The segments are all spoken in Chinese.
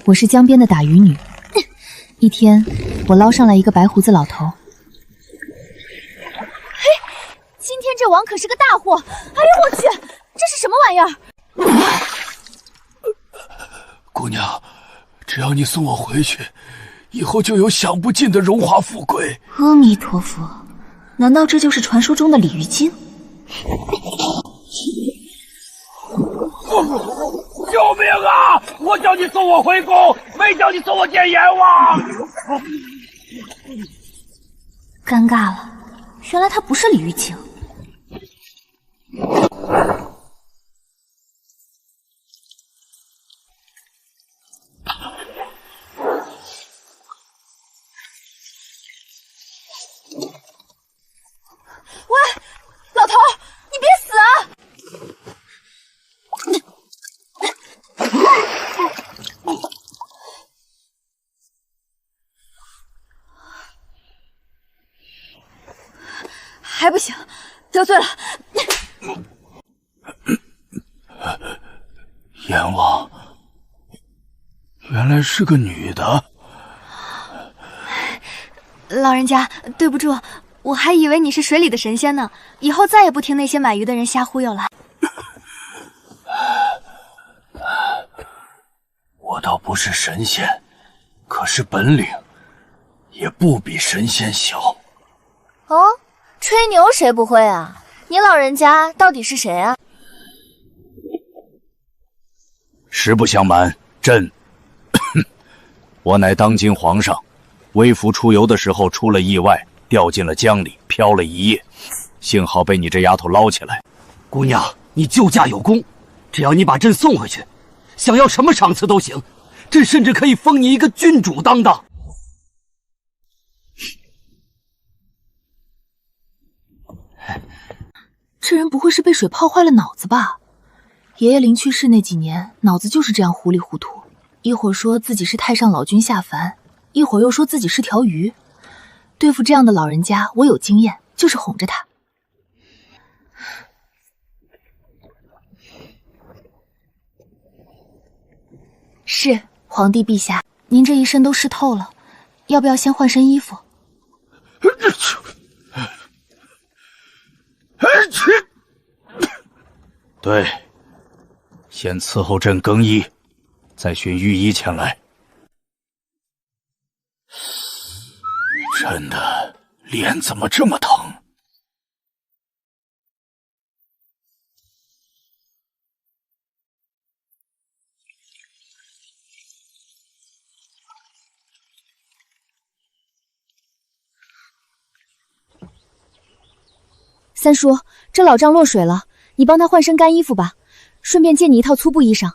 我是江边的打鱼女。一天，我捞上来一个白胡子老头。嘿，今天这网可是个大货！哎呦我去，这是什么玩意儿？姑娘，只要你送我回去，以后就有享不尽的荣华富贵。阿弥陀佛，难道这就是传说中的鲤鱼精？救命啊！我叫你送我回宫，没叫你送我见阎王。尴尬了，原来他不是鲤鱼精。喂，老头，你别死啊！还不行，得罪了。阎王，原来是个女的。老人家，对不住，我还以为你是水里的神仙呢，以后再也不听那些买鱼的人瞎忽悠了。我倒不是神仙，可是本领也不比神仙小。哦，吹牛谁不会啊？你老人家到底是谁啊？实不相瞒，我乃当今皇上，微服出游的时候出了意外，掉进了江里，漂了一夜，幸好被你这丫头捞起来。姑娘，你救驾有功，只要你把朕送回去，想要什么赏赐都行，朕甚至可以封你一个郡主当当。这人不会是被水泡坏了脑子吧？爷爷临去世那几年，脑子就是这样糊里糊涂，一会儿说自己是太上老君下凡，一会儿又说自己是条鱼。对付这样的老人家，我有经验，就是哄着他。是，皇帝陛下，您这一身都湿透了，要不要先换身衣服？对，先伺候朕更衣，再寻御医前来。朕的脸怎么这么疼？三叔，这老丈落水了，你帮他换身干衣服吧，顺便借你一套粗布衣裳。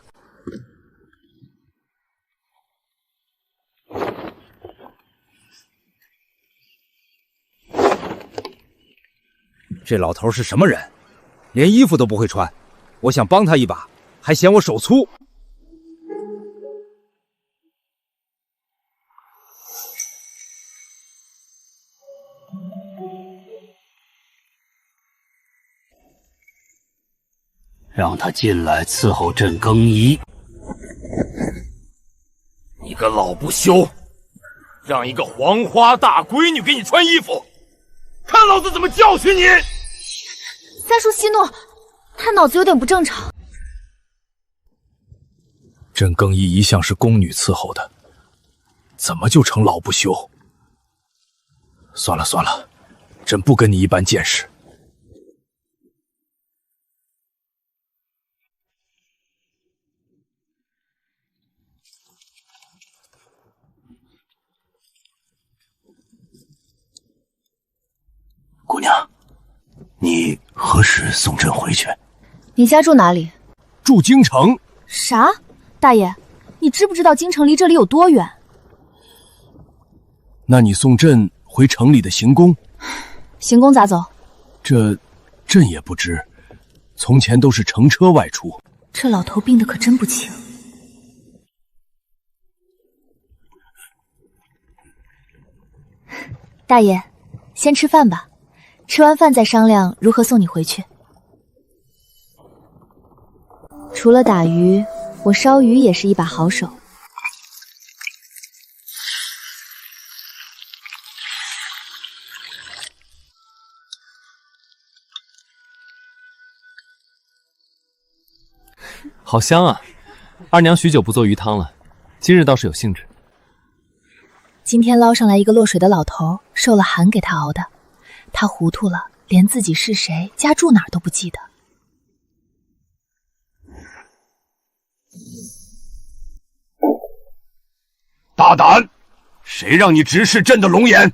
这老头是什么人？连衣服都不会穿，我想帮他一把，还嫌我手粗。让他进来伺候朕更衣。你个老不休，让一个黄花大闺女给你穿衣服，看老子怎么教训你！三叔息怒，他脑子有点不正常。朕更衣一向是宫女伺候的，怎么就成老不休？算了算了，朕不跟你一般见识。姑娘，你何时送朕回去？你家住哪里？住京城。啥？大爷，你知不知道京城离这里有多远？那你送朕回城里的行宫？行宫咋走？这朕也不知，从前都是乘车外出。这老头病得可真不轻。大爷，先吃饭吧，吃完饭再商量如何送你回去。除了打鱼，我烧鱼也是一把好手。好香啊！二娘许久不做鱼汤了，今日倒是有兴致。今天捞上来一个落水的老头，受了寒给他熬的。他糊涂了，连自己是谁、家住哪儿都不记得。大胆！谁让你直视朕的龙眼？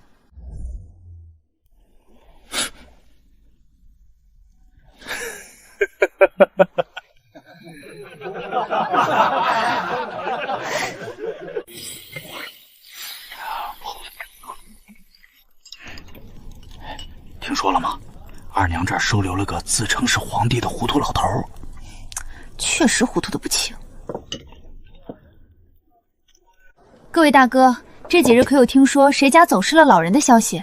听说了吗？二娘这儿收留了个自称是皇帝的糊涂老头。确实糊涂的不轻。各位大哥，这几日可有听说谁家走失了老人的消息？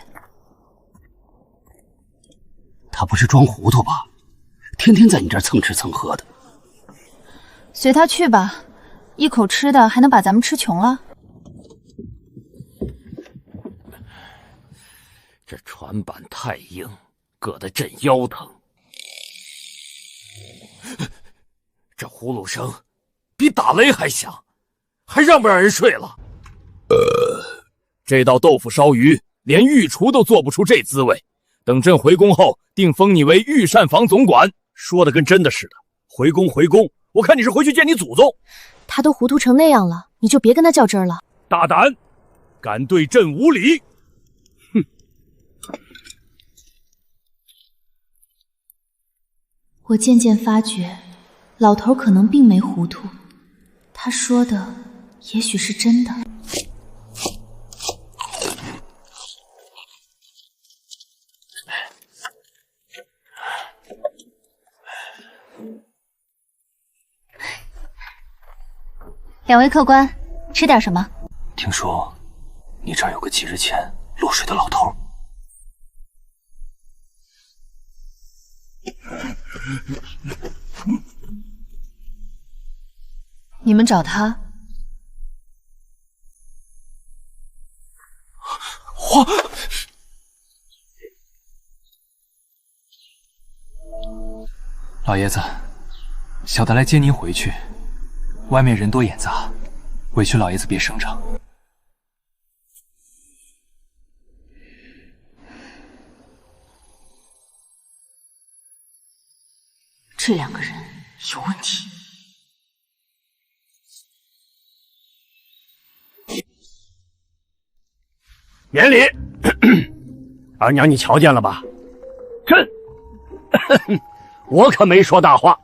他不是装糊涂吧？天天在你这儿蹭吃蹭喝的。随他去吧，一口吃的还能把咱们吃穷了？这船板太硬，硌得朕腰疼。这呼噜声比打雷还响，还让不让人睡了？这道豆腐烧鱼，连御厨都做不出这滋味。等朕回宫后，定封你为御膳房总管。说的跟真的似的。回宫，回宫！我看你是回去见你祖宗。他都糊涂成那样了，你就别跟他较真儿了。大胆，敢对朕无礼！哼！我渐渐发觉，老头可能并没糊涂，他说的也许是真的。两位客官，吃点什么？听说你这儿有个几日前落水的老头。你们找他？老爷子，小的来接您回去。外面人多眼杂，委屈老爷子别声张。这两个人有问题。免礼。二娘，你瞧见了吧？朕，我可没说大话。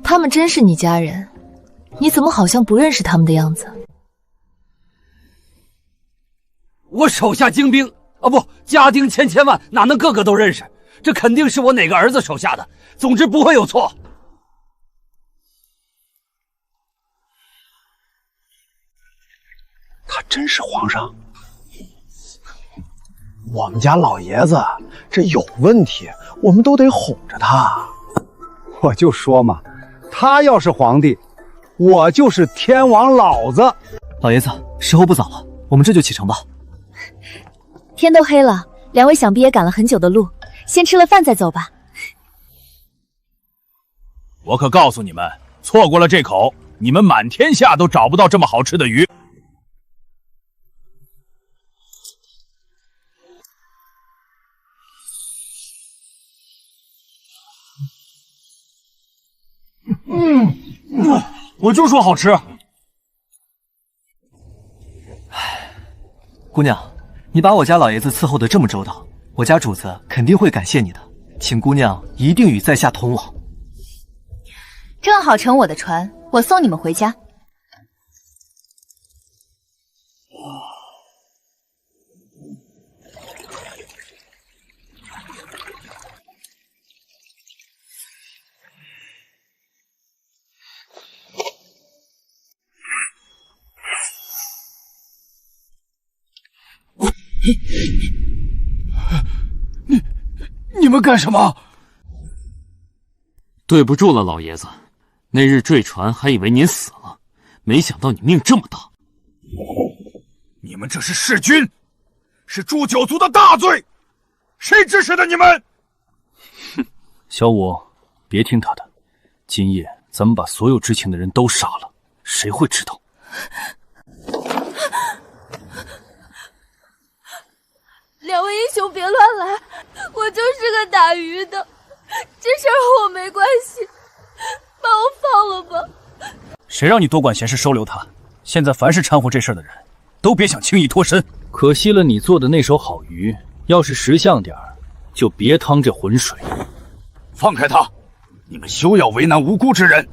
他们真是你家人，你怎么好像不认识他们的样子？我手下精兵啊，不，家丁千万，哪能个个都认识？这肯定是我哪个儿子手下的，总之不会有错。他真是皇上？我们家老爷子这有问题，我们都得哄着他。我就说嘛，他要是皇帝，我就是天王老子。老爷子，时候不早了，我们这就启程吧。天都黑了，两位想必也赶了很久的路，先吃了饭再走吧。我可告诉你们，错过了这口，你们满天下都找不到这么好吃的鱼。我就说好吃。姑娘，你把我家老爷子伺候得这么周到，我家主子肯定会感谢你的，请姑娘一定与在下同往。正好乘我的船，我送你们回家。你们干什么？对不住了，老爷子，那日坠船还以为您死了，没想到你命这么大。你们这是弑君，是诛九族的大罪，谁指使的你们？小五，别听他的，今夜咱们把所有知情的人都杀了，谁会知道？两位英雄别乱来，我就是个打鱼的，这事儿和我没关系，把我放了吧。谁让你多管闲事收留他？现在凡是掺和这事儿的人，都别想轻易脱身。可惜了你做的那手好鱼，要是识相点儿，就别趟这浑水。放开他！你们休要为难无辜之人。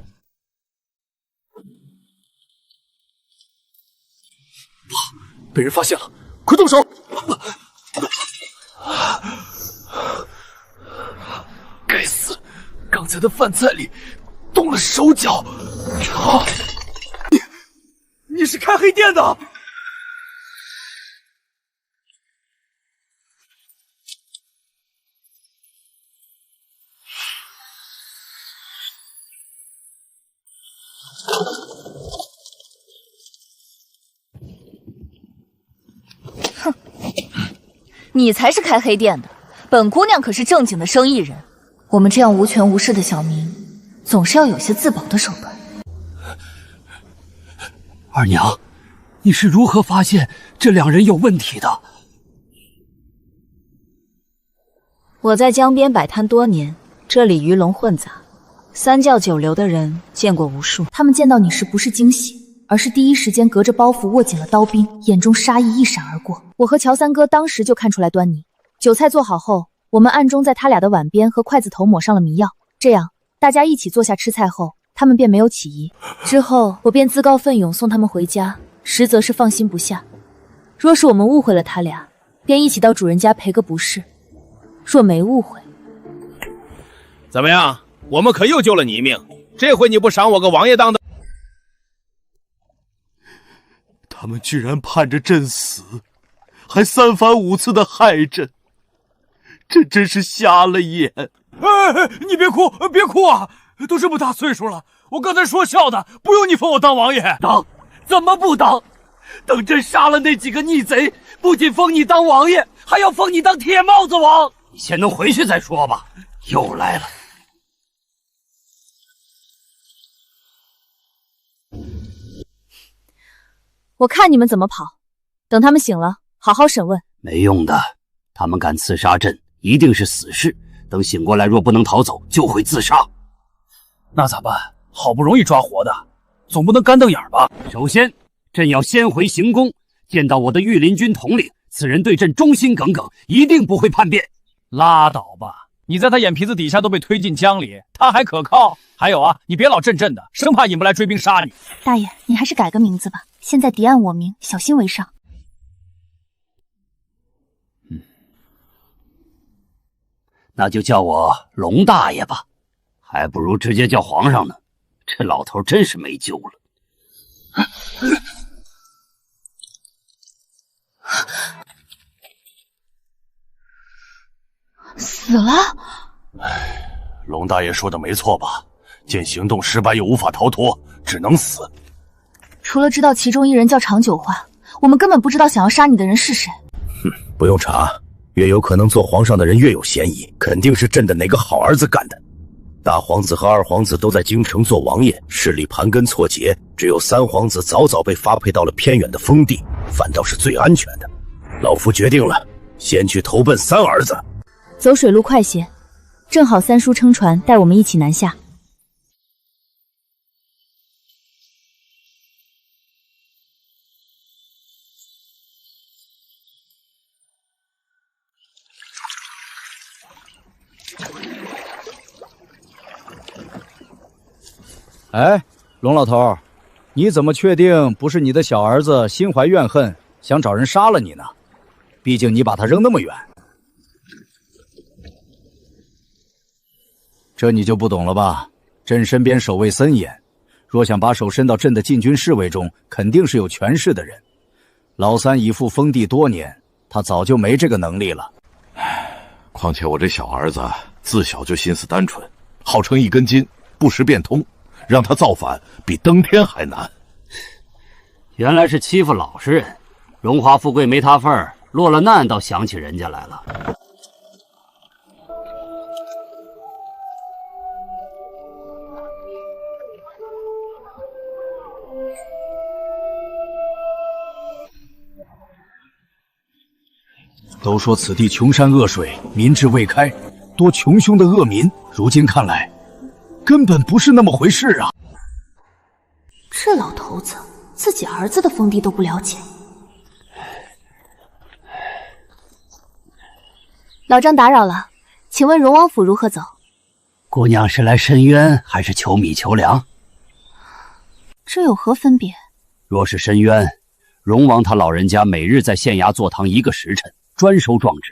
被人发现了，快动手！该死，刚才的饭菜里动了手脚。你是开黑店的？哼，你才是开黑店的，本姑娘可是正经的生意人。我们这样无权无势的小民，总是要有些自保的手段。二娘，你是如何发现这两人有问题的？我在江边摆摊多年，这里鱼龙混杂，三教九流的人见过无数。他们见到你时不是惊喜，而是第一时间隔着包袱握紧了刀柄，眼中杀意一闪而过。我和乔三哥当时就看出来端倪。酒菜做好后，我们暗中在他俩的碗边和筷子头抹上了迷药，这样大家一起坐下吃菜后，他们便没有起疑。之后我便自告奋勇送他们回家，实则是放心不下。若是我们误会了他俩，便一起到主人家赔个不是；若没误会，怎么样？我们可又救了你一命，这回你不赏我个王爷当的？他们居然盼着朕死，还三番五次的害朕，这真是瞎了眼！你别哭，别哭啊！都这么大岁数了，我刚才说笑的，不用你封我当王爷。当？怎么不当？等朕杀了那几个逆贼，不仅封你当王爷，还要封你当铁帽子王。你先能回去再说吧。又来了。我看你们怎么跑，等他们醒了，好好审问。没用的，他们敢刺杀朕，一定是死士。等醒过来，若不能逃走，就会自杀。那咋办？好不容易抓活的，总不能干瞪眼吧？首先，朕要先回行宫，见到我的御林军统领，此人对朕忠心耿耿，一定不会叛变。拉倒吧，你在他眼皮子底下都被推进江里，他还可靠？还有啊，你别老震震的，生怕引不来追兵杀你。大爷，你还是改个名字吧，现在敌暗我明，小心为上。那就叫我龙大爷吧，还不如直接叫皇上呢。这老头真是没救了。死了？龙大爷说的没错吧？见行动失败又无法逃脱，只能死。除了知道其中一人叫长久花，我们根本不知道想要杀你的人是谁。不用查，越有可能做皇上的人越有嫌疑，肯定是朕的哪个好儿子干的。大皇子和二皇子都在京城做王爷，势力盘根错节，只有三皇子早早被发配到了偏远的封地，反倒是最安全的。老夫决定了，先去投奔三儿子。走水路快些，正好三叔撑船带我们一起南下。哎，龙老头，你怎么确定不是你的小儿子心怀怨恨，想找人杀了你呢？毕竟你把他扔那么远。这你就不懂了吧？朕身边守卫森严，若想把手伸到朕的禁军侍卫中，肯定是有权势的人。老三已赴封地多年，他早就没这个能力了。况且我这小儿子自小就心思单纯，号称一根筋，不识变通，让他造反比登天还难。原来是欺负老实人，荣华富贵没他份儿，落了难倒想起人家来了。都说此地穷山恶水，民智未开，多穷凶的恶民。如今看来，根本不是那么回事啊！这老头子自己儿子的封地都不了解。老张打扰了，请问荣王府如何走？姑娘是来申冤还是求米求粮？这有何分别？若是申冤，荣王他老人家每日在县衙坐堂1个时辰，专收状纸；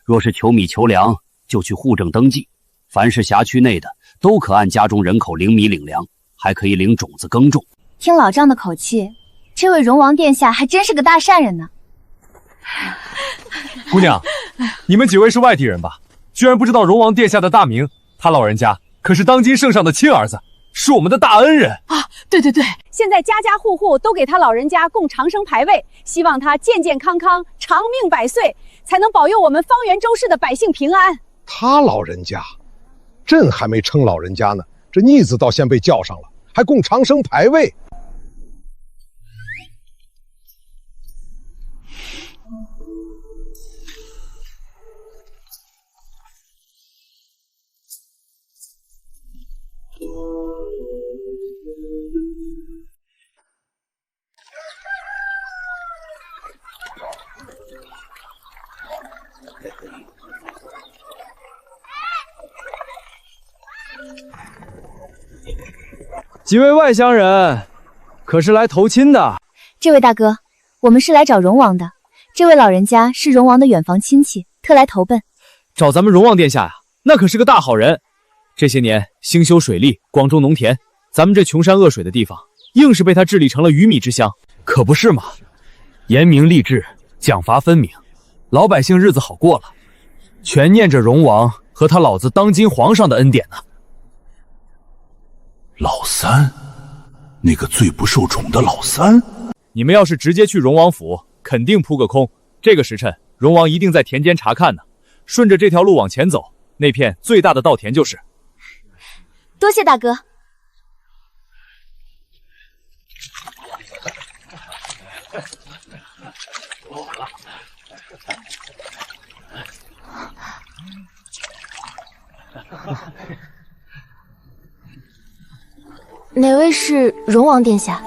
若是求米求粮，就去户政登记。凡是辖区内的，都可按家中人口领米领粮，还可以领种子耕种。听老张的口气，这位荣王殿下还真是个大善人呢。姑娘，你们几位是外地人吧？居然不知道荣王殿下的大名，他老人家可是当今圣上的亲儿子，是我们的大恩人啊！对，现在家家户户都给他老人家供长生牌位，希望他健健康康、长命百岁，才能保佑我们方圆周氏的百姓平安。他老人家，朕还没称老人家呢，这逆子倒先被叫上了，还供长生牌位。几位外乡人，可是来投亲的？这位大哥，我们是来找荣王的。这位老人家是荣王的远房亲戚，特来投奔。找咱们荣王殿下呀，那可是个大好人。这些年兴修水利，广种农田，咱们这穷山恶水的地方，硬是被他治理成了鱼米之乡，可不是吗？严明吏治，奖罚分明，老百姓日子好过了，全念着荣王和他老子当今皇上的恩典呢。老三，那个最不受宠的老三。你们要是直接去荣王府，肯定扑个空。这个时辰，荣王一定在田间查看呢。顺着这条路往前走，那片最大的稻田就是。多谢大哥。哪位是荣王殿下？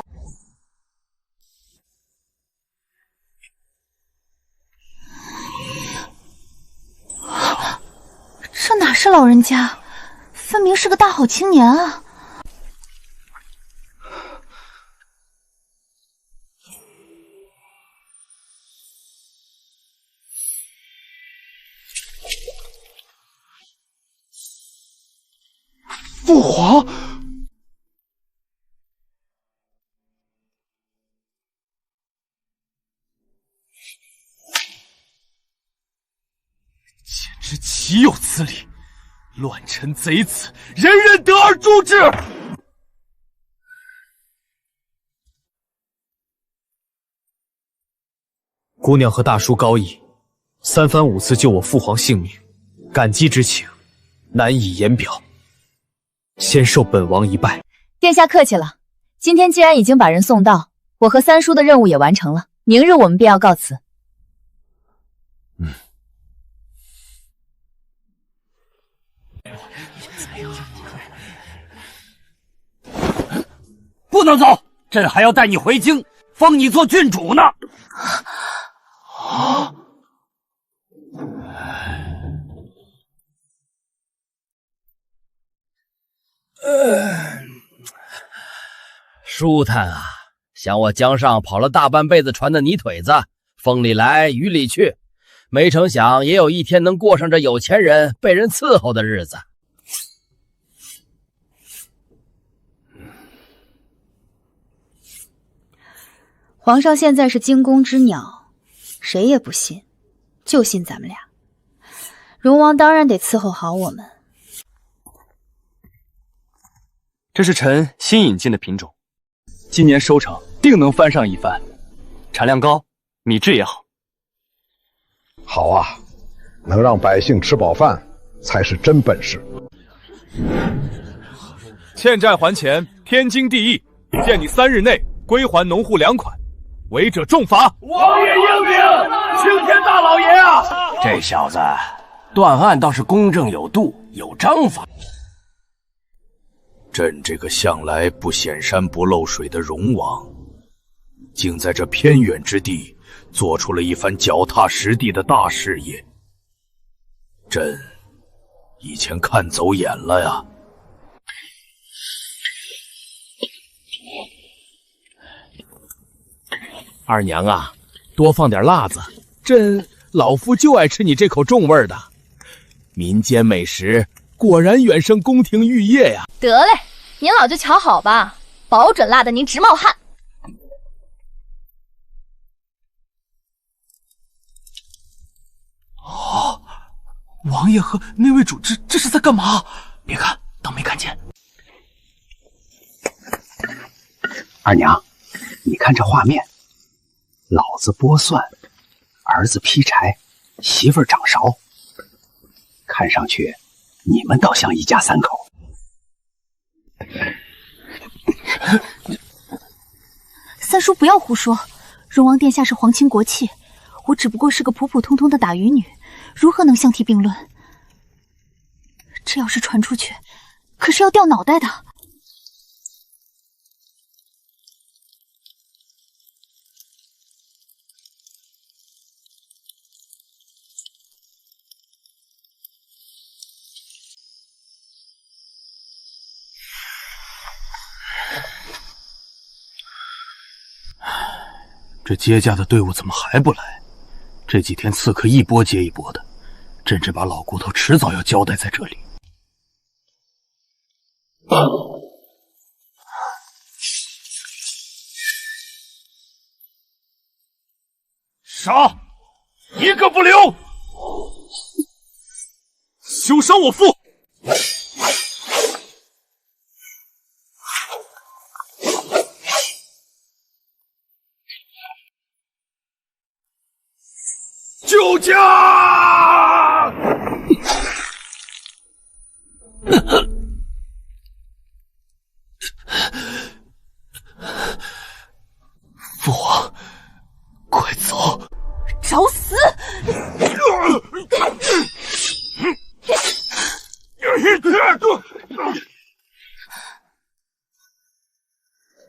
这哪是老人家，分明是个大好青年啊！父皇。这岂有此理！乱臣贼子，人人得而诛之！姑娘和大叔高义3番5次救我父皇性命，感激之情难以言表。先受本王一拜。殿下客气了，今天既然已经把人送到，我和三叔的任务也完成了，明日我们便要告辞。不能走，朕还要带你回京，封你做郡主呢。舒坦啊，像我江上跑了大半辈子船的泥腿子，风里来雨里去，没成想也有一天能过上这有钱人被人伺候的日子。皇上现在是惊弓之鸟，谁也不信，就信咱们俩。荣王当然得伺候好我们。这是臣新引进的品种，今年收成定能翻上一番，产量高，米质也好。好啊，能让百姓吃饱饭才是真本事。欠债还钱，天经地义，限你3日内归还农户2款，违者重罚。王爷英明。青天大老爷啊！这小子断案倒是公正有度，有章法。朕这个向来不显山不漏水的荣王，竟在这偏远之地做出了一番脚踏实地的大事业。朕以前看走眼了呀。二娘啊，多放点辣子，老夫就爱吃你这口重味的。民间美食果然远胜宫廷玉液呀！得嘞，您老就瞧好吧，保准辣得您直冒汗。哦，王爷和那位主这是在干嘛？别看，当没看见。二娘，你看这画面，老子剥蒜，儿子劈柴，媳妇儿掌勺，看上去你们倒像一家三口。三叔不要胡说，荣王殿下是皇亲国戚，我只不过是个普普通通的打鱼女，如何能相提并论？这要是传出去，可是要掉脑袋的。这接驾的队伍怎么还不来？这几天刺客一波接一波的，朕这把老骨头迟早要交代在这里。杀！一个不留！休伤我父！救驾！父皇，快走！找死！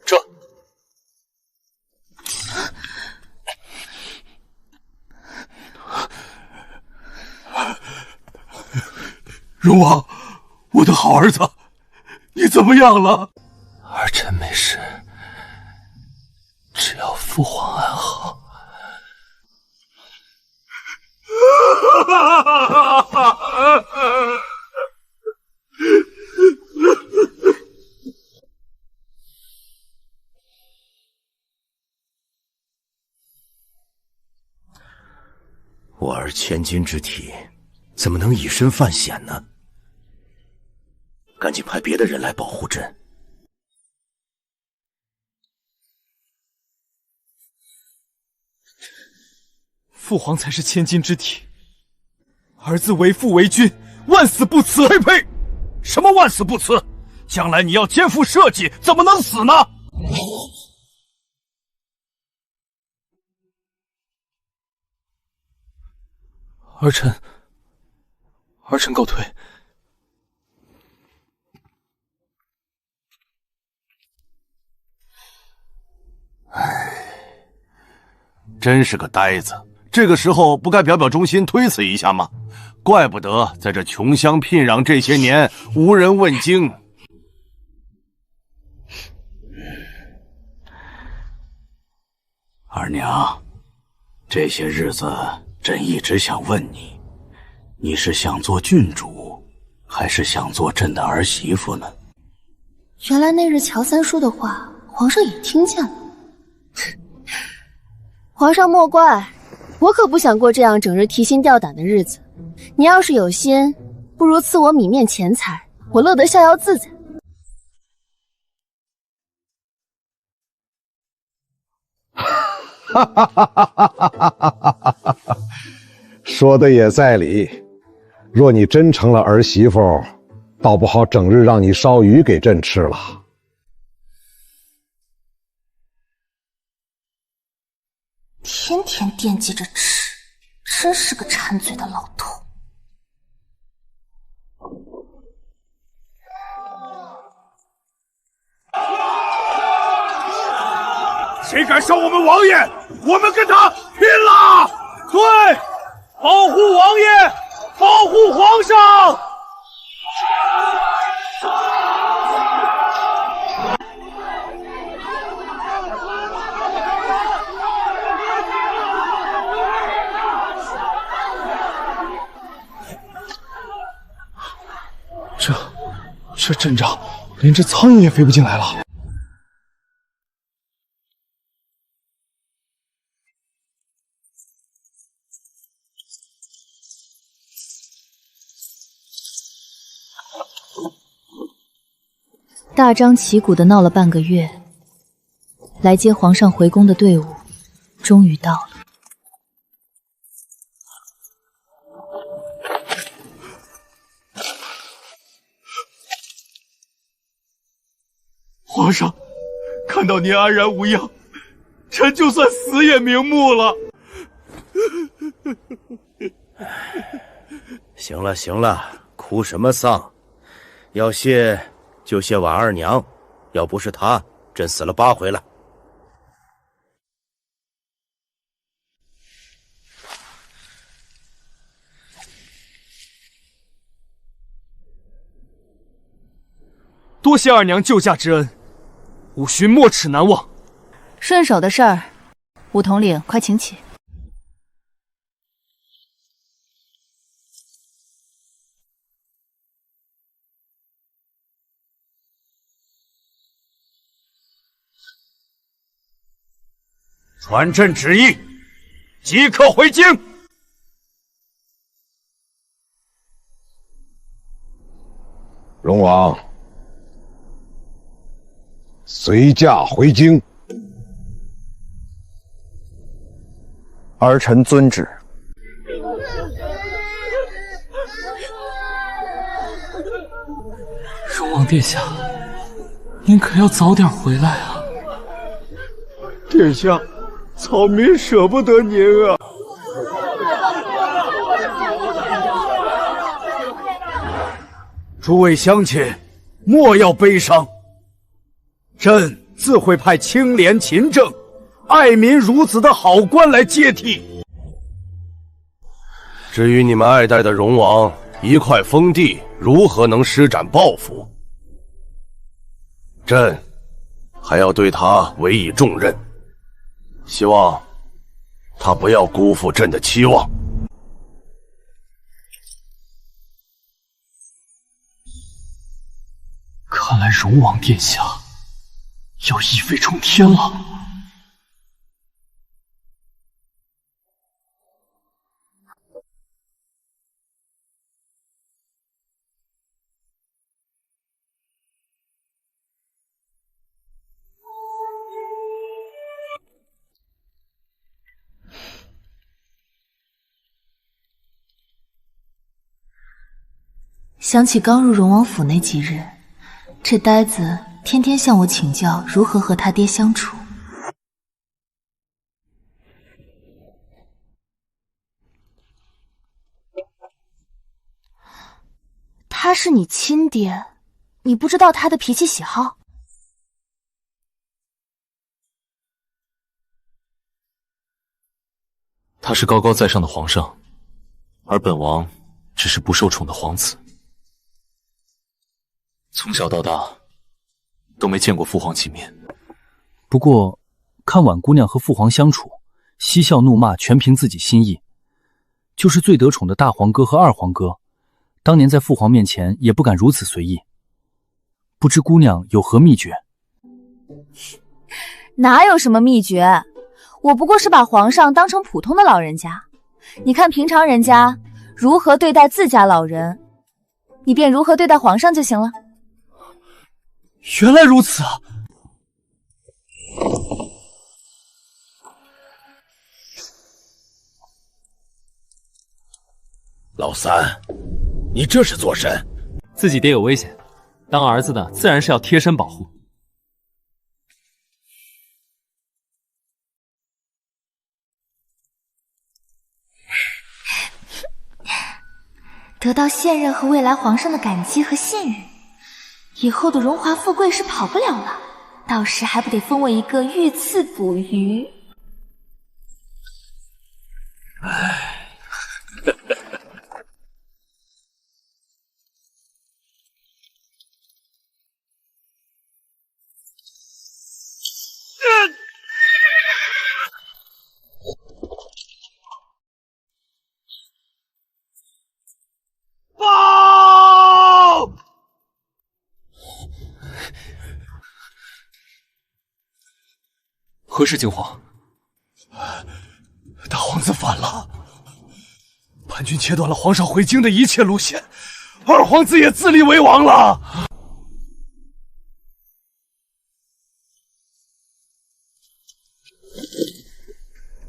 这。荣王，我的好儿子，你怎么样了？儿臣没事，只要父皇安好。我儿千金之体，怎么能以身犯险呢？赶紧派别的人来保护朕。父皇才是千金之体，儿子为父为君，万死不辞。呸呸！什么万死不辞？将来你要肩负社稷，怎么能死呢？儿臣告退。真是个呆子，这个时候不该表表忠心，推辞一下吗？怪不得在这穷乡僻壤这些年无人问津。二娘，这些日子朕一直想问你，你是想做郡主，还是想做朕的儿媳妇呢？原来那日乔三叔的话，皇上也听见了。皇上莫怪，我可不想过这样整日提心吊胆的日子。你要是有心，不如赐我米面钱财，我乐得逍遥自在。哈哈哈哈哈哈！说的也在理。若你真成了儿媳妇，倒不好整日让你烧鱼给朕吃了。天天惦记着吃。真是个馋嘴的老头。谁敢伤我们王爷，我们跟他拼了！对，保护王爷，保护皇上！这阵仗，连只苍蝇也飞不进来了。大张旗鼓的闹了半个月，来接皇上回宫的队伍终于到了。皇上，看到您安然无恙，臣就算死也瞑目了。行了行了，哭什么丧？要谢就谢婉二娘，要不是她，朕死了8回了。多谢二娘救驾之恩，武勋没齿难忘。顺手的事儿，武统领快请起。传朕旨意，即刻回京。荣王，随驾回京。儿臣遵旨。荣王殿下，您可要早点回来啊！殿下，草民舍不得您啊！诸位乡亲，莫要悲伤，朕自会派清廉勤政、爱民如子的好官来接替。至于你们爱戴的荣王，一块封地如何能施展抱负？朕还要对他委以重任，希望他不要辜负朕的期望。看来荣王殿下要一飞冲天了。想起刚入荣王府那几日，这呆子天天向我请教如何和他爹相处。他是你亲爹，你不知道他的脾气喜好？他是高高在上的皇上，而本王只是不受宠的皇子。从小到大都没见过父皇起面，不过看婉姑娘和父皇相处，嬉笑怒骂全凭自己心意。就是最得宠的大皇哥和二皇哥，当年在父皇面前也不敢如此随意。不知姑娘有何秘诀？哪有什么秘诀？我不过是把皇上当成普通的老人家，你看平常人家如何对待自家老人，你便如何对待皇上就行了。原来如此啊！老三，你这是做甚？自己爹有危险，当儿子的自然是要贴身保护。得到现任和未来皇上的感激和信誉，以后的荣华富贵是跑不了了。到时还不得封我一个御赐捕鱼？报！何事惊慌？大皇子反了，叛军切断了皇上回京的一切路线，二皇子也自立为王了。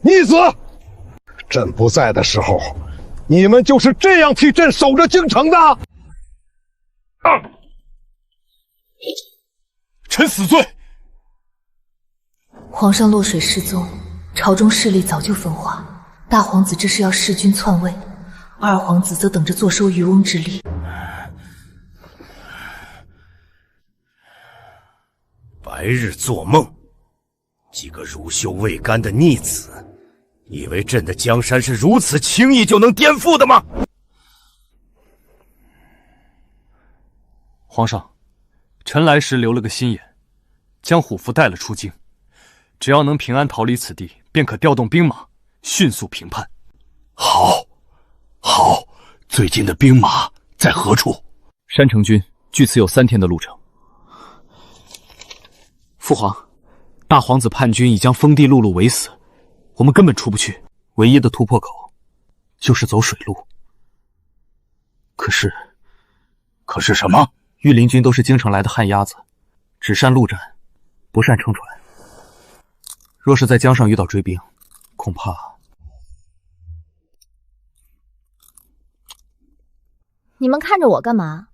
逆子！朕不在的时候，你们就是这样替朕守着京城的。臣死罪。皇上落水失踪，朝中势力早就分化。大皇子这是要弑君篡位，二皇子则等着坐收渔翁之利。白日做梦，几个乳臭未干的逆子，以为朕的江山是如此轻易就能颠覆的吗？皇上，臣来时留了个心眼，将虎符带了出京，只要能平安逃离此地，便可调动兵马，迅速平叛。好，好，最近的兵马在何处？山城军距此有3天的路程。父皇，大皇子叛军已将封地陆路围死，我们根本出不去，唯一的突破口就是走水路。可是什么？御林军都是京城来的旱鸭子，只善陆战，不善乘船。若是在江上遇到追兵，恐怕……你们看着我干嘛？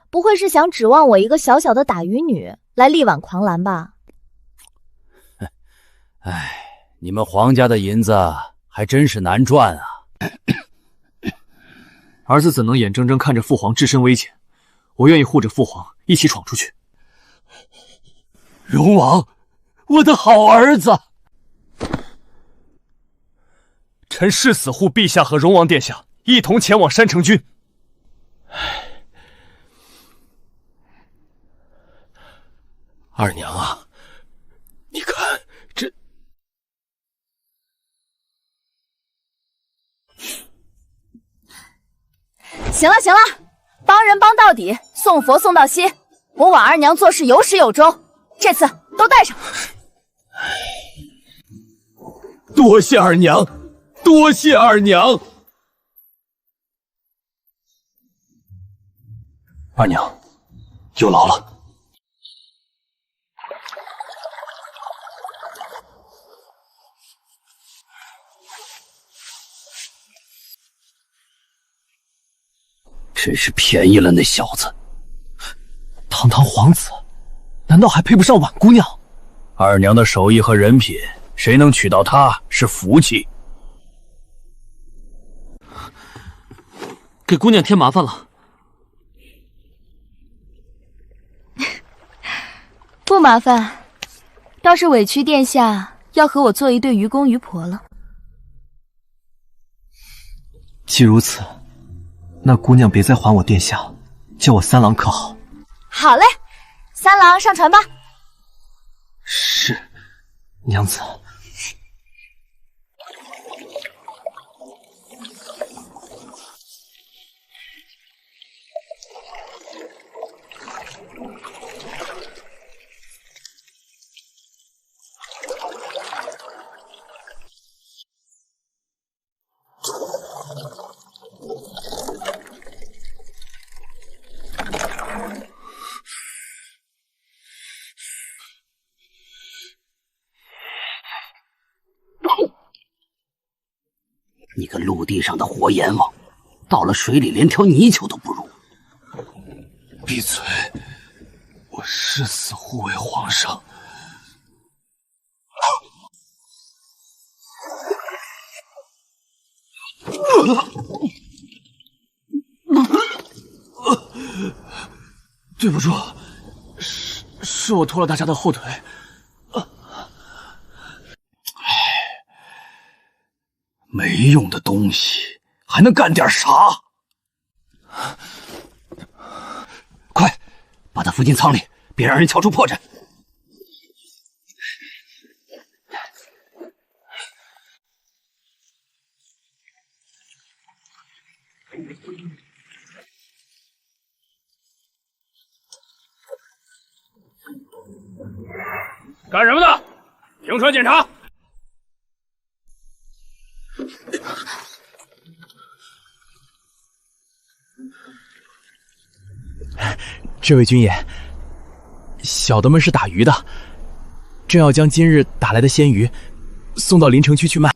不会是想指望我一个小小的打渔女来力挽狂澜吧？唉，你们皇家的银子还真是难赚啊！儿子怎能眼睁睁看着父皇置身危险？我愿意护着父皇一起闯出去。荣王，我的好儿子！臣誓死护陛下和荣王殿下一同前往山城军。二娘啊，你看这……行了行了，帮人帮到底，送佛送到西。我婉二娘做事有始有终，这次都带上。多谢二娘，多谢二娘。二娘，有劳了。真是便宜了那小子！堂堂皇子，难道还配不上婉姑娘？二娘的手艺和人品，谁能娶到她是福气。给姑娘添麻烦了。不麻烦，倒是委屈殿下要和我做一对愚公愚婆了。既如此，那姑娘别再还我殿下，叫我三郎可好？好嘞，三郎上船吧。是，娘子。你个陆地上的活阎王，到了水里连条泥鳅都不如。闭嘴！我誓死护卫皇上。对不住，是我拖了大家的后腿。没用的东西还能干点啥？快，把他扶进舱里，别让人瞧出破绽。干什么呢？停船检查。这位军爷，小的们是打鱼的，正要将今日打来的鲜鱼送到临城区去卖。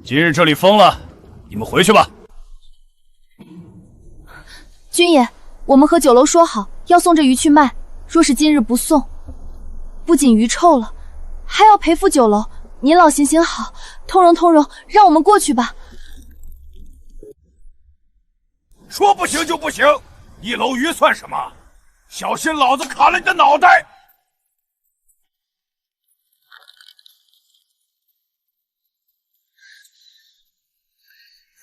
今日这里封了，你们回去吧。军爷，我们和酒楼说好要送这鱼去卖，若是今日不送，不仅鱼臭了，还要赔付酒楼。您老行行好，通融，让我们过去吧。说不行就不行，一篓鱼算什么？小心老子砍了你的脑袋！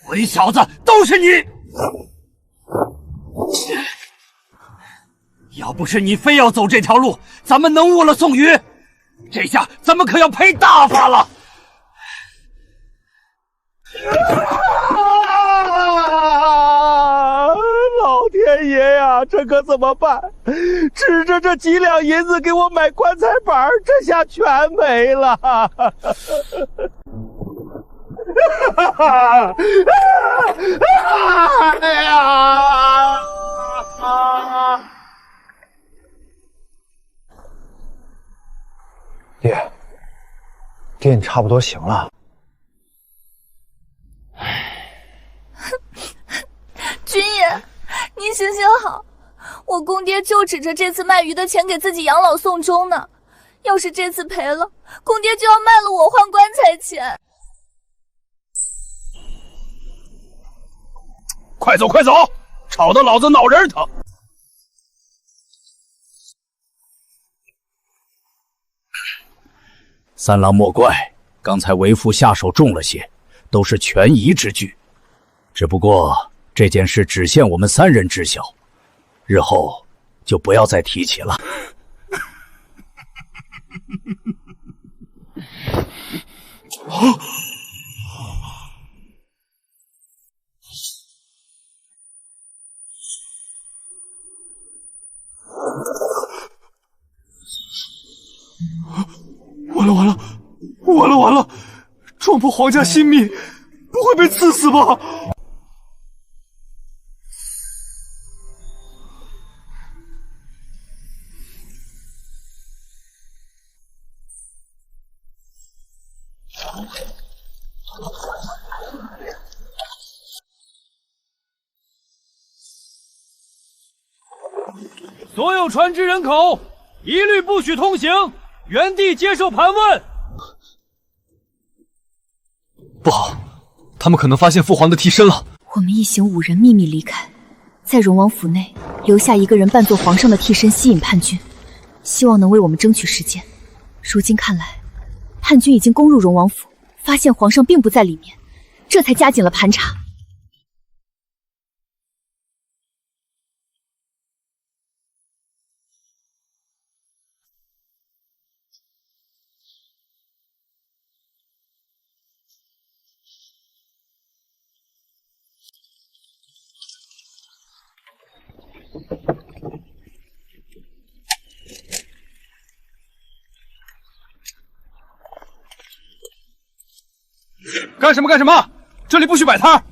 混小子，都是你！要不是你非要走这条路，咱们能误了送鱼，这下咱们可要赔大发了！老天爷呀，这可怎么办？指着这几两银子给我买棺材板，这下全没了。哎呀！爹，爹，你差不多行了。军爷，您行行好，我公爹就指着这次卖鱼的钱给自己养老送终呢。要是这次赔了，公爹就要卖了我换棺材钱。快走，快走，吵得老子脑仁疼！三郎莫怪，刚才为父下手重了些，都是权宜之计。只不过这件事只限我们3人知晓，日后就不要再提起了。完了！撞破皇家性命，不会被刺死吧？所有船只人口一律不许通行，原地接受盘问。不好，他们可能发现父皇的替身了。我们一行5人秘密离开，在荣王府内留下一个人扮作皇上的替身，吸引叛军，希望能为我们争取时间。如今看来，叛军已经攻入荣王府，发现皇上并不在里面，这才加紧了盘查。干什么？这里不许摆摊！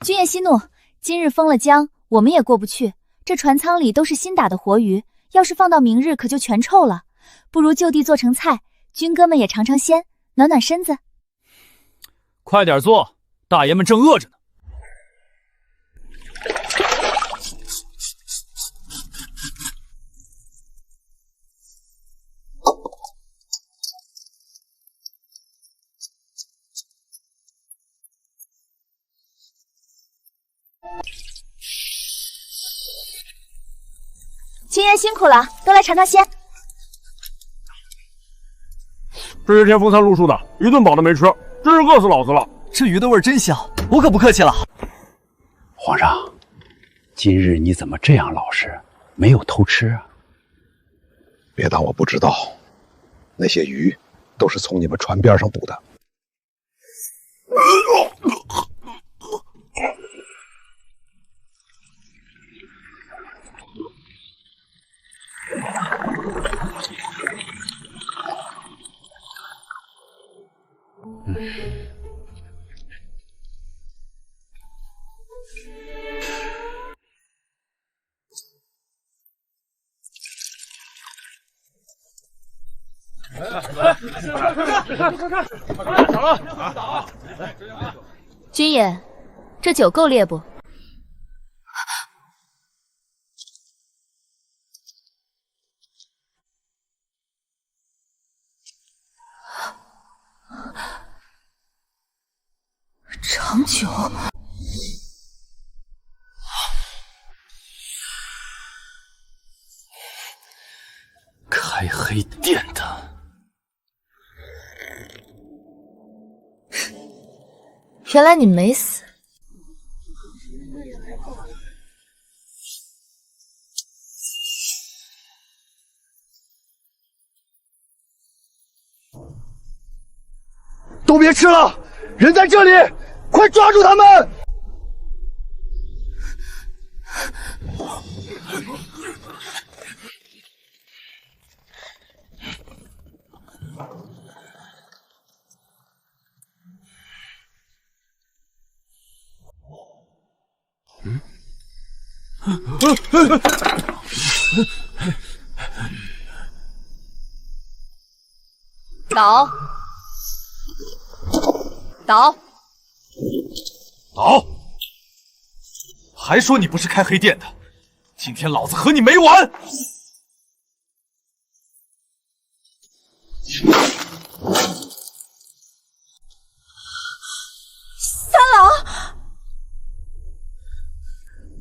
军爷息怒，今日封了江，我们也过不去。这船舱里都是新打的活鱼，要是放到明日，可就全臭了。不如就地做成菜，军哥们也尝尝鲜，暖暖身子。快点做，大爷们正饿着呢。君爷辛苦了，都来尝尝鲜。这些天风餐露宿的，一顿饱都没吃，真是饿死老子了。这鱼的味儿真香，我可不客气了。皇上，今日你怎么这样老实，没有偷吃啊？别当我不知道，那些鱼都是从你们船边上捕的。军爷，这酒够烈不？长久。开黑店的，原来你没死。都别吃了，人在这里，快抓住他们！倒！倒！倒！还说你不是开黑店的，今天老子和你没完！三郎，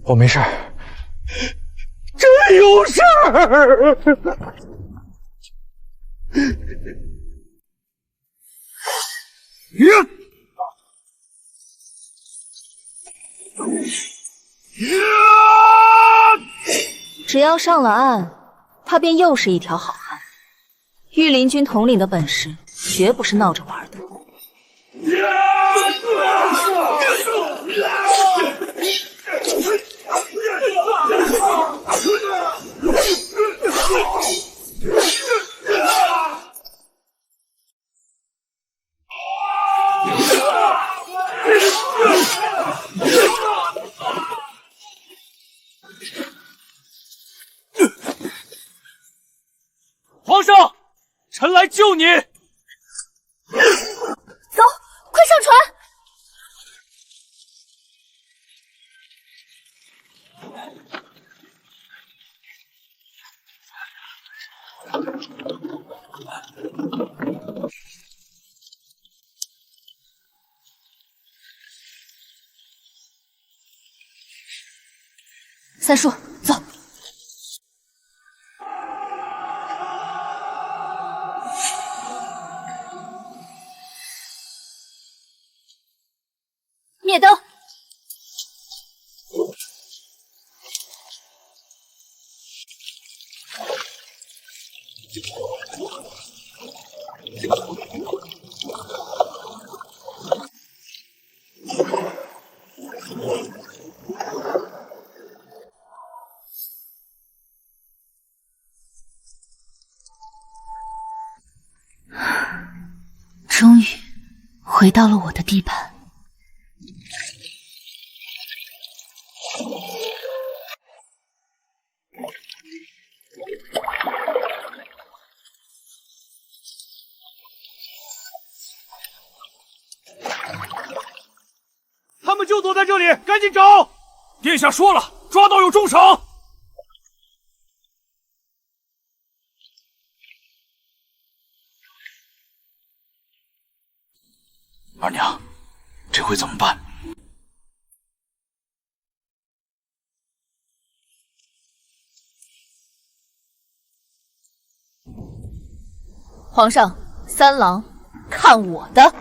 我没事儿。真有事儿！只要上了岸，他便又是一条好汉。御林军统领的本事，绝不是闹着玩的。皇上，臣来救你。走，快上船！三叔，走。灭灯！终于回到了我的地盘。们就躲在这里，赶紧找！殿下说了，抓到有重赏。二娘，这回怎么办？皇上，三郎，看我的！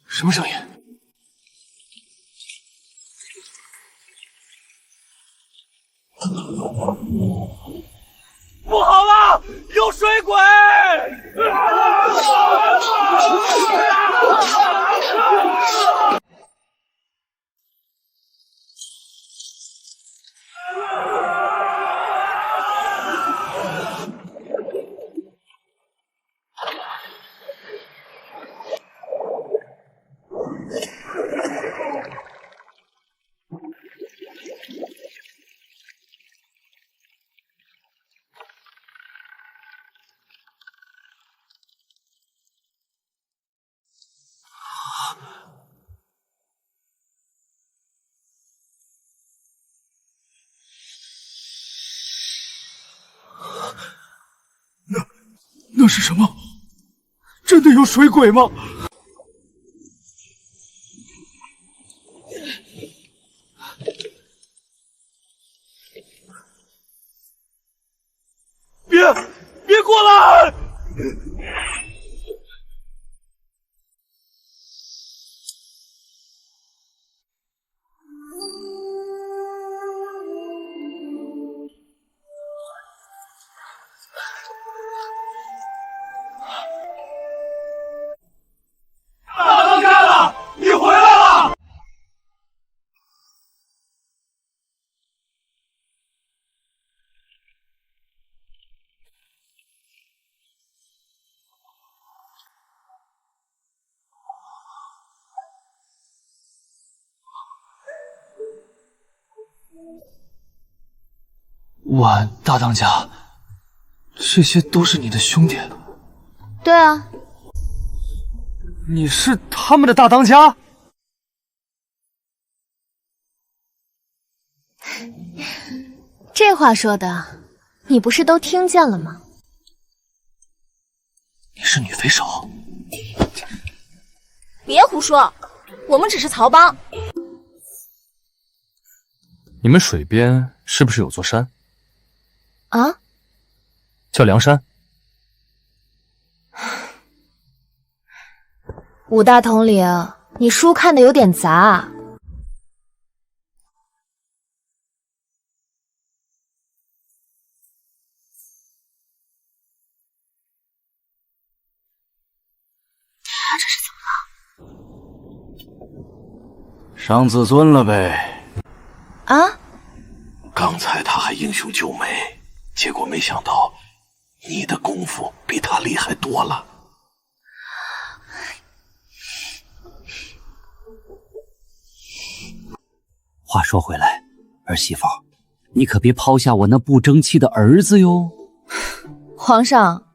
什么声音？不好了，有水鬼！那是什么？真的有水鬼吗？别过来！大灯开了，你回来了！晚大当家，这些都是你的兄弟？对啊，你是他们的大当家？这话说的，你不是都听见了吗？你是女匪首？别胡说，我们只是曹帮。你们水边是不是有座山？啊？叫梁山。武大统领，你书看的有点杂。他这是怎么了？伤自尊了呗。啊？刚才他还英雄救美，结果没想到你的功夫比他厉害多了。话说回来，儿媳妇，你可别抛下我那不争气的儿子哟。皇上，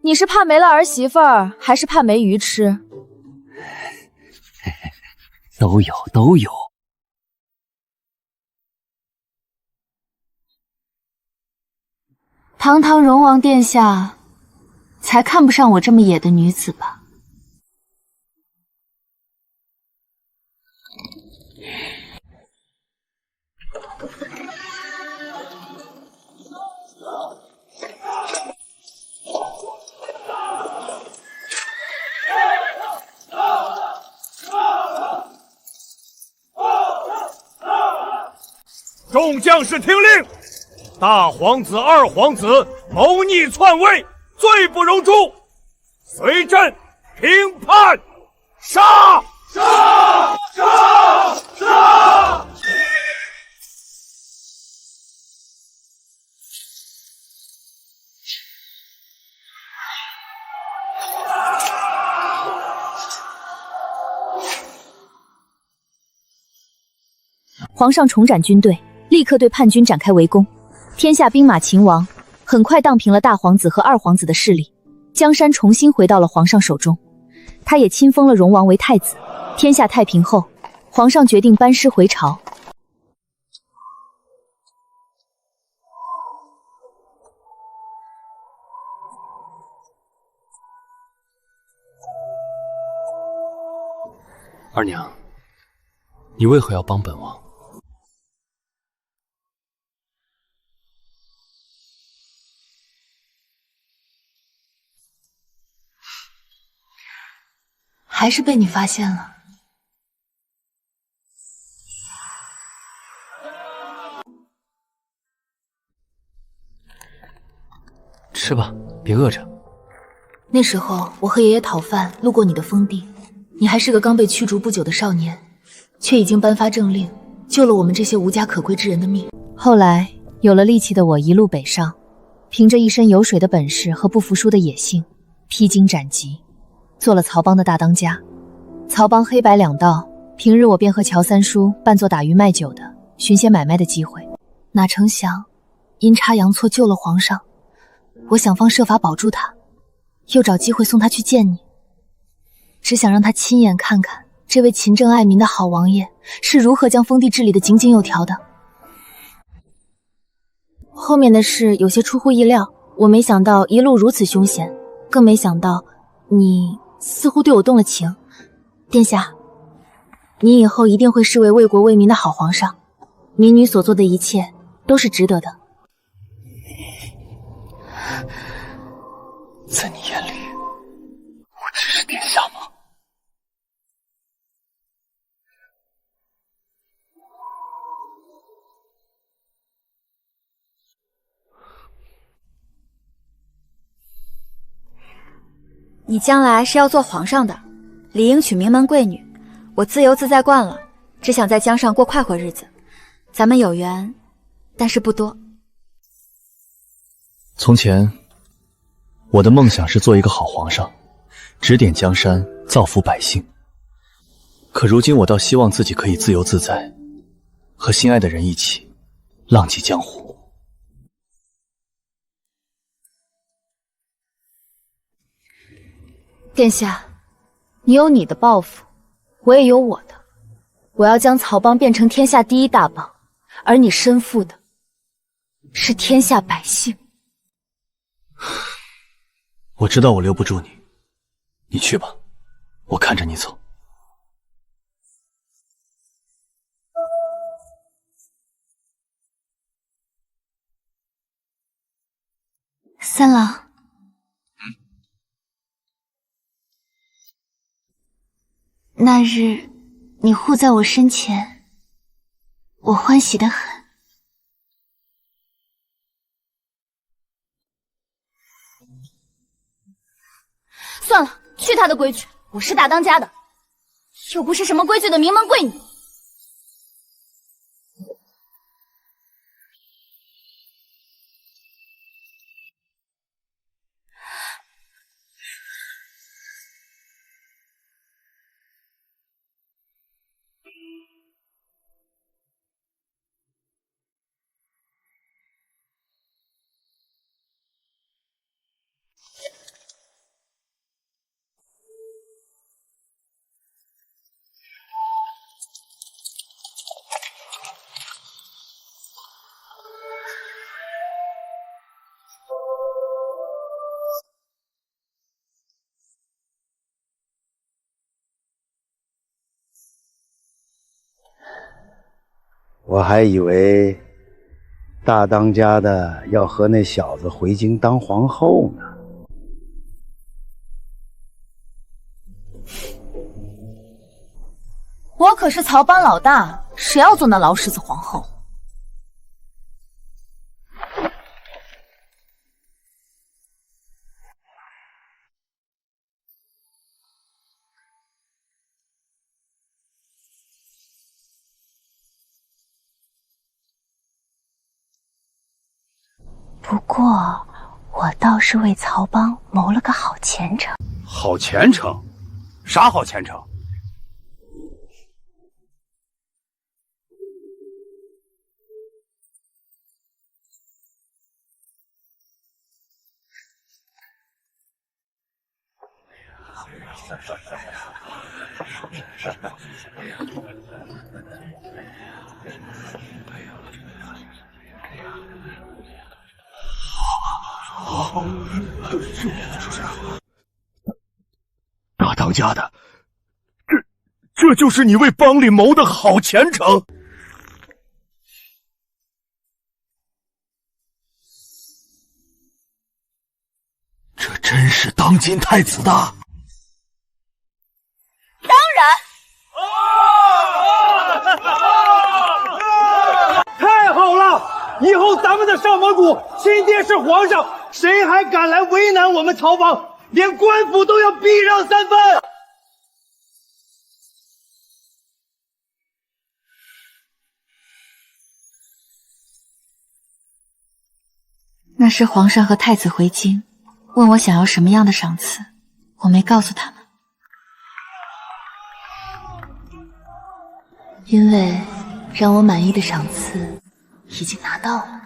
你是怕没了儿媳妇儿，还是怕没鱼吃？都有，都有。堂堂荣王殿下，才看不上我这么野的女子吧？众将士听令！大皇子、二皇子谋逆篡位，罪不容诛，随朕平叛！杀！杀！杀！杀！皇上重展军队，立刻对叛军展开围攻，天下兵马勤王，很快荡平了大皇子和二皇子的势力，江山重新回到了皇上手中。他也亲封了荣王为太子。天下太平后，皇上决定班师回朝。二娘，你为何要帮本王？还是被你发现了。吃吧，别饿着。那时候我和爷爷讨饭，路过你的封地，你还是个刚被驱逐不久的少年，却已经颁发政令，救了我们这些无家可归之人的命。后来有了力气的我一路北上，凭着一身游水的本事和不服输的野性，披荆斩棘，做了曹帮的大当家。曹帮黑白两道，平日我便和乔三叔扮作打鱼卖酒的，寻些买卖的机会。哪成想阴差阳错救了皇上，我想方设法保住他，又找机会送他去见你，只想让他亲眼看看这位勤政爱民的好王爷是如何将封地治理得井井有条的。后面的事有些出乎意料，我没想到一路如此凶险，更没想到你似乎对我动了情。殿下，你以后一定会是位为国为民的好皇上，民女所做的一切都是值得的。在你眼里，我只是殿下吗？你将来是要做皇上的，理应娶名门贵女。我自由自在惯了，只想在江上过快活日子。咱们有缘，但是不多。从前，我的梦想是做一个好皇上，指点江山，造福百姓。可如今，我倒希望自己可以自由自在，和心爱的人一起浪迹江湖。殿下，你有你的抱负，我也有我的。我要将曹帮变成天下第一大帮，而你身负的是天下百姓。我知道我留不住你，你去吧，我看着你走。三郎。那日你护在我身前，我欢喜得很。算了，去他的规矩，我是大当家的，又不是什么规矩的名门贵女。我还以为大当家的要和那小子回京当皇后呢。我可是曹帮老大，谁要做那老狮子皇后？不过，我倒是为曹帮谋了个好前程。好前程？啥好前程？大当家的，这就是你为邦里谋的好前程。这真是当今太子的？当然。太好了！以后咱们的上蒙古亲爹是皇上，谁还敢来为难我们曹邦？连官府都要避让3分。那时皇上和太子回京，问我想要什么样的赏赐，我没告诉他们，因为让我满意的赏赐已经拿到了。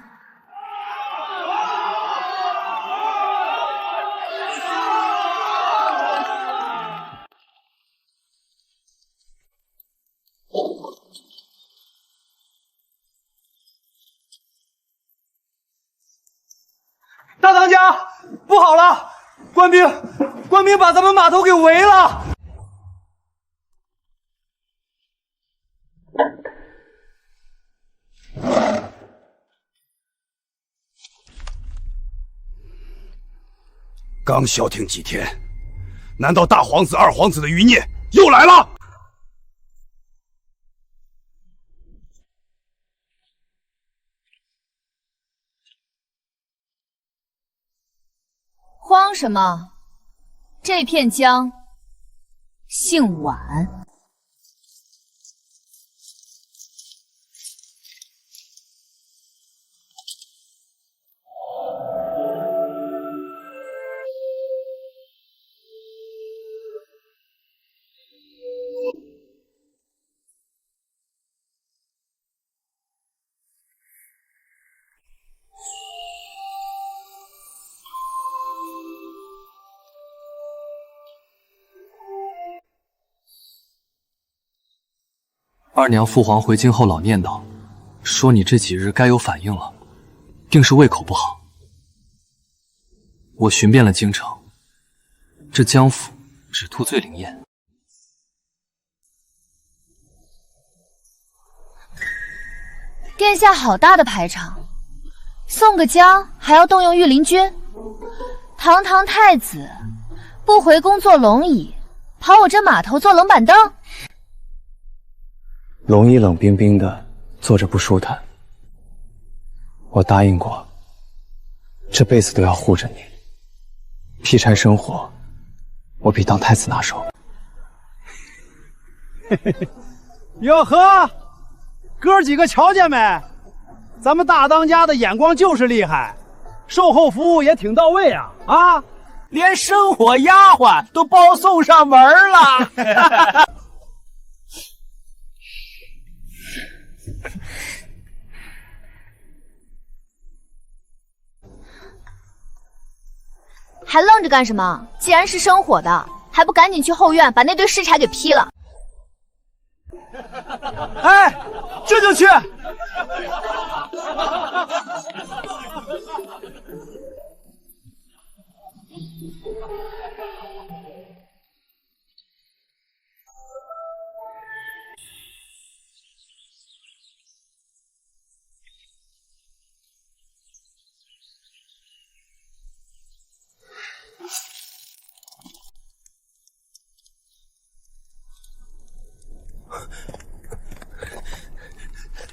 大当家，不好了！官兵把咱们码头给围了！刚消停几天，难道大皇子、二皇子的余孽又来了？慌什么？这片江姓婉。二娘父皇回京后老念叨，说你这几日该有反应了，定是胃口不好。我寻遍了京城，这江府只兔最灵验。殿下好大的排场，送个江还要动用御林军。堂堂太子不回宫坐龙椅，跑我这码头坐冷板凳。龙椅冷冰冰的，坐着不舒坦。我答应过，这辈子都要护着你。劈柴生火，我比当太子拿手。哟呵，哥几个瞧见没？咱们大当家的眼光就是厉害，售后服务也挺到位啊！啊，连生火丫鬟都包送上门了。还愣着干什么？既然是生火的，还不赶紧去后院把那堆尸柴给劈了？哎，这就去。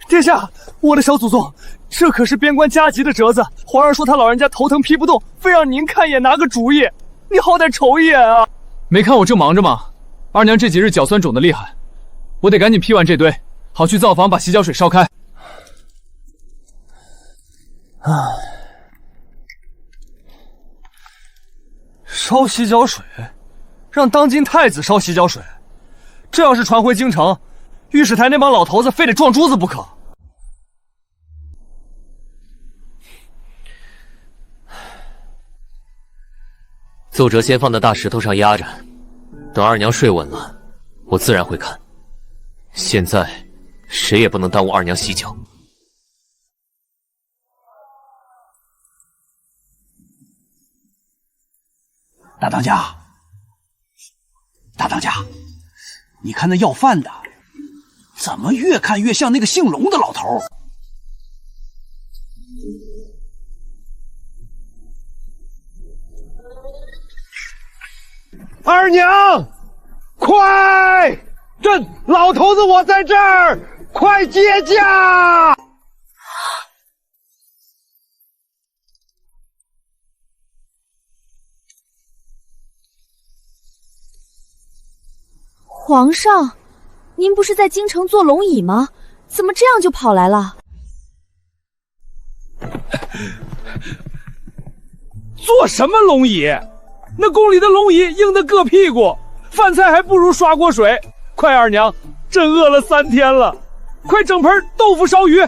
殿下，我的小祖宗，这可是边关加急的折子，皇上说他老人家头疼批不动，非让您看一眼拿个主意，你好歹瞅一眼啊！没看我正忙着吗？二娘这几日脚酸肿得厉害，我得赶紧批完这堆，好去灶房把洗脚水烧开。烧洗脚水，让当今太子烧洗脚水，这要是传回京城，御史台那帮老头子非得撞珠子不可。奏折先放在大石头上压着，等二娘睡稳了，我自然会看。现在，谁也不能耽误二娘洗脚。大当家，大当家，你看那要饭的，怎么越看越像那个姓龙的老头？二娘，快！老头子我在这儿，快接驾！皇上，您不是在京城做龙椅吗？怎么这样就跑来了？做什么龙椅？那宫里的龙椅硬得硌屁股，饭菜还不如刷锅水。快，二娘，朕饿了3天了，快整盆豆腐烧鱼。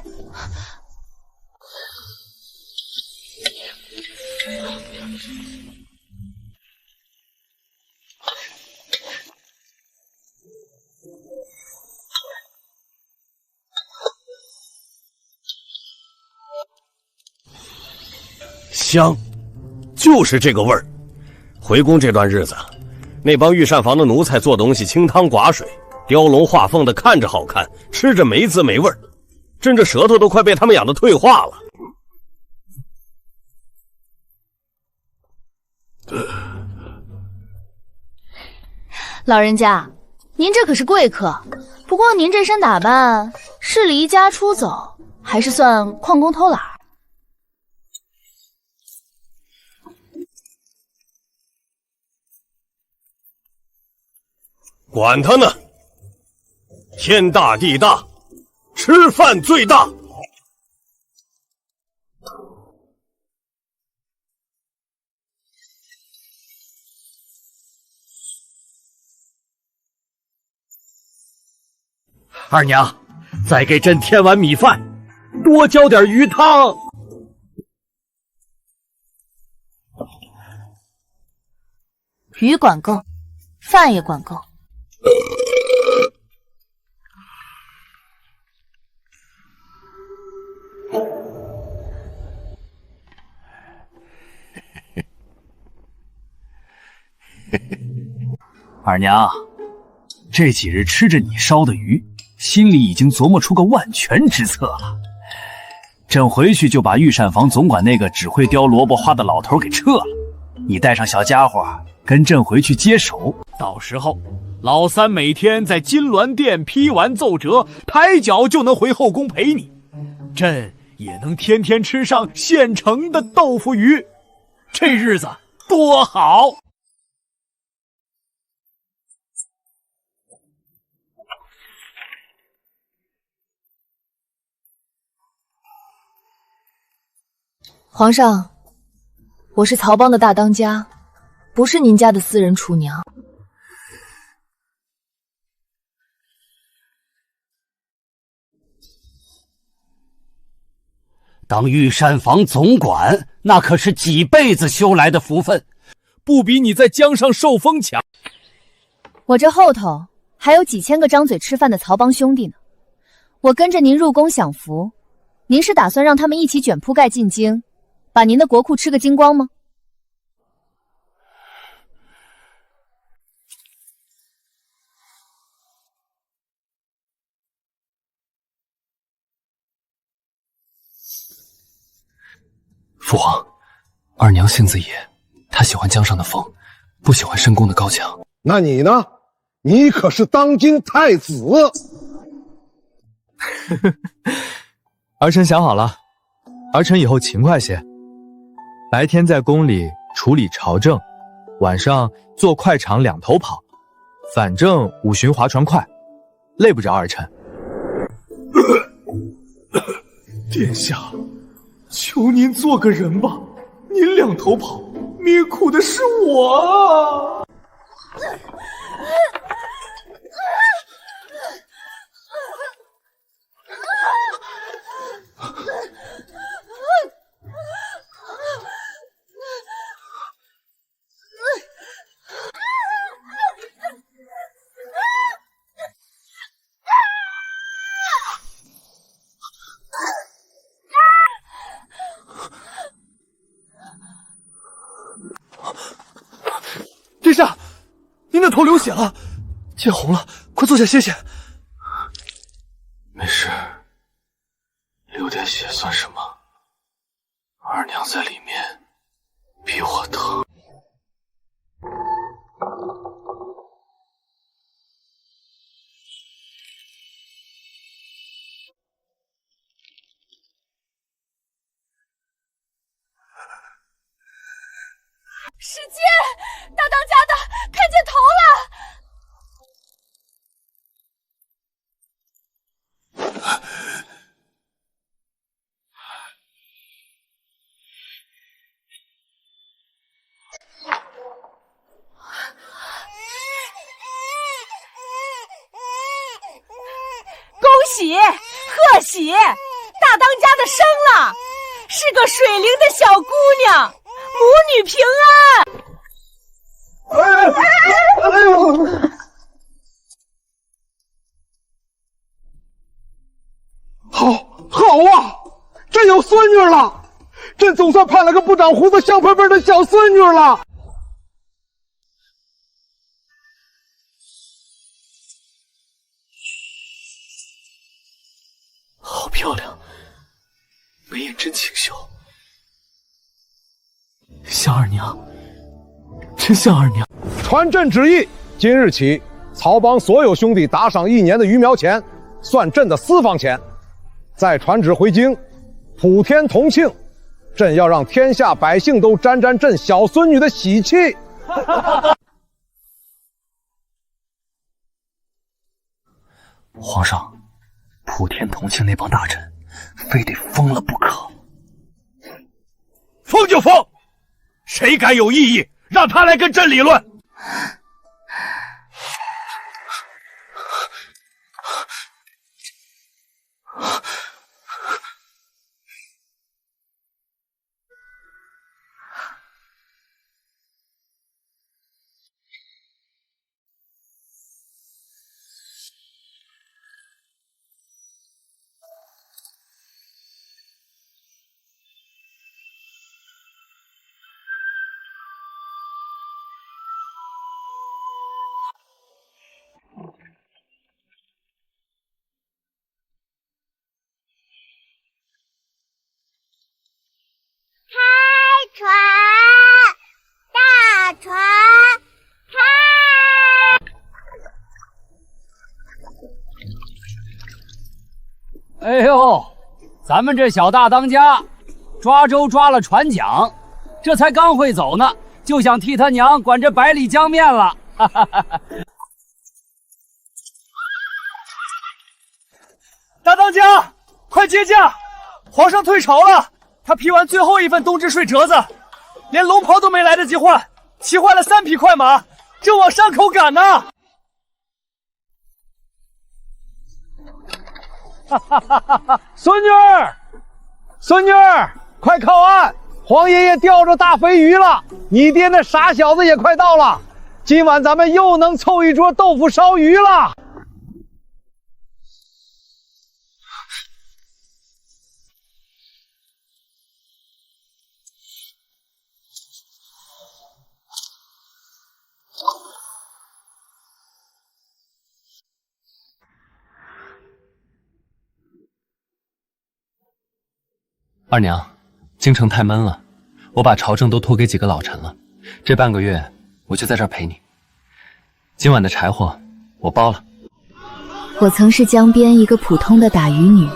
香，就是这个味儿。回宫这段日子，那帮御膳房的奴才做东西清汤寡水，雕龙画凤的，看着好看，吃着没滋没味儿，朕这舌头都快被他们养得退化了。老人家，您这可是贵客，不过您这身打扮是离家出走，还是算旷工偷懒？管他呢！天大地大，吃饭最大。二娘，再给朕添碗米饭，多浇点鱼汤。鱼管够，饭也管够。二娘，这几日吃着你烧的鱼，心里已经琢磨出个万全之策了。朕回去就把御膳房总管那个只会雕萝卜花的老头给撤了，你带上小家伙跟朕回去接手。到时候老三每天在金銮殿批完奏折，抬脚就能回后宫陪你，朕也能天天吃上现成的豆腐鱼，这日子多好！皇上，我是曹帮的大当家，不是您家的私人厨娘。当御膳房总管，那可是几辈子修来的福分，不比你在江上受封强。我这后头还有几千个张嘴吃饭的曹帮兄弟呢，我跟着您入宫享福，您是打算让他们一起卷铺盖进京，把您的国库吃个精光吗？父皇，二娘性子野，她喜欢江上的风，不喜欢深宫的高墙。那你呢？你可是当今太子。儿臣想好了，儿臣以后勤快些，白天在宫里处理朝政，晚上坐快场两头跑，反正5巡划船快，累不着儿臣。殿下，求您做个人吧，您两头跑，命苦的是我啊！头流血了，见红了，快坐下歇歇。没事，流点血算什么？二娘在里面，比我疼。师姐，大当家的看见头了！恭喜，贺喜，大当家的生了，是个水灵的小姑娘，母女平安。好啊，朕有孙女了，朕总算盼了个不长胡子香喷喷的小孙女了。好漂亮，眉眼真清秀，像二娘，真像二娘。传朕旨意，今日起，曹帮所有兄弟打赏1年的鱼苗钱，算朕的私房钱。再传旨回京，普天同庆，朕要让天下百姓都沾沾朕小孙女的喜气。皇上，普天同庆那帮大臣，非得疯了不可。疯就疯，谁敢有异议，让他来跟朕理论。船，大船开！哎呦，咱们这小大当家抓周抓了船桨，这才刚会走呢，就想替他娘管这百里江面了。哈哈哈哈。大当家，快接驾！皇上退朝了，他批完最后一份冬至税折子，连龙袍都没来得及换，骑坏了3匹快马，正往山口赶呢。哈哈哈哈哈！孙女儿，孙女儿，快靠岸！皇爷爷钓着大肥鱼了，你爹那傻小子也快到了，今晚咱们又能凑一桌豆腐烧鱼了。二娘，京城太闷了，我把朝政都托给几个老臣了，这半个月我就在这儿陪你。今晚的柴火我包了。我曾是江边一个普通的打鱼女，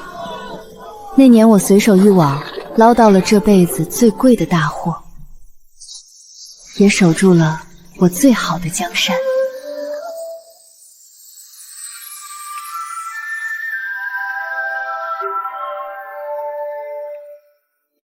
那年我随手一网，捞到了这辈子最贵的大货，也守住了我最好的江山。